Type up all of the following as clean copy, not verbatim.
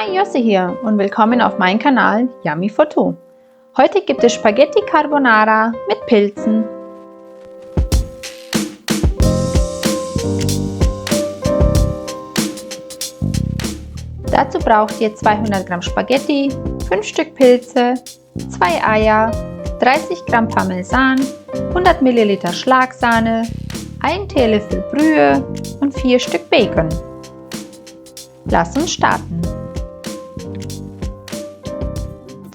Hi, Josse hier und willkommen auf meinem Kanal Yummy for Two. Heute gibt es Spaghetti Carbonara mit Pilzen. Dazu braucht ihr 200 Gramm Spaghetti, 5 Stück Pilze, 2 Eier, 30 Gramm Parmesan, 100 Milliliter Schlagsahne, 1 Teelöffel Brühe und 4 Stück Bacon. Lass uns starten.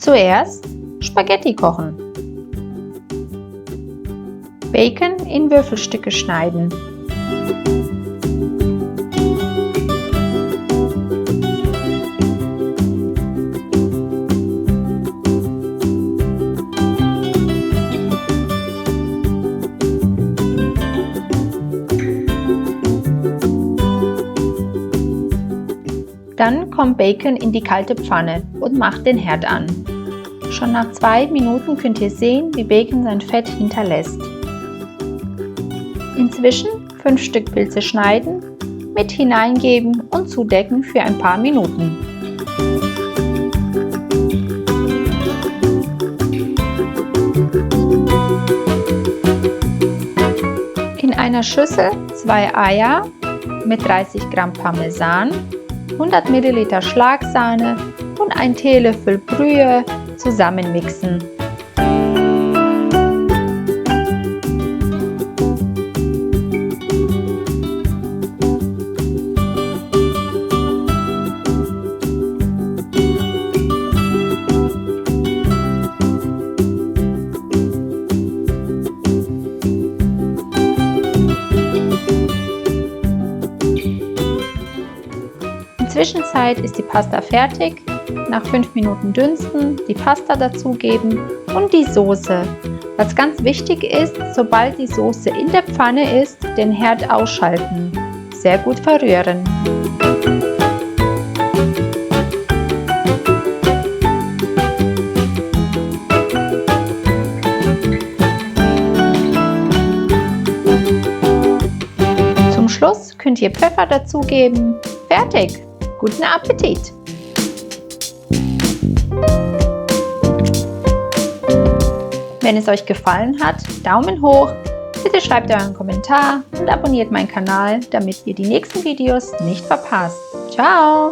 Zuerst Spaghetti kochen. Bacon in Würfelstücke schneiden. Dann kommt Bacon in die kalte Pfanne und macht den Herd an. Schon nach 2 Minuten könnt ihr sehen, wie Bacon sein Fett hinterlässt. Inzwischen 5 Stück Pilze schneiden, mit hineingeben und zudecken für ein paar Minuten. In einer Schüssel 2 Eier mit 30 Gramm Parmesan, 100 Milliliter Schlagsahne und 1 Teelöffel Brühe zusammenmixen. In der Zwischenzeit ist die Pasta fertig. Nach 5 Minuten dünsten, die Pasta dazugeben und die Soße. Was ganz wichtig ist, sobald die Soße in der Pfanne ist, den Herd ausschalten. Sehr gut verrühren. Zum Schluss könnt ihr Pfeffer dazugeben. Fertig! Guten Appetit! Wenn es euch gefallen hat, Daumen hoch, bitte schreibt euren Kommentar und abonniert meinen Kanal, damit ihr die nächsten Videos nicht verpasst. Ciao!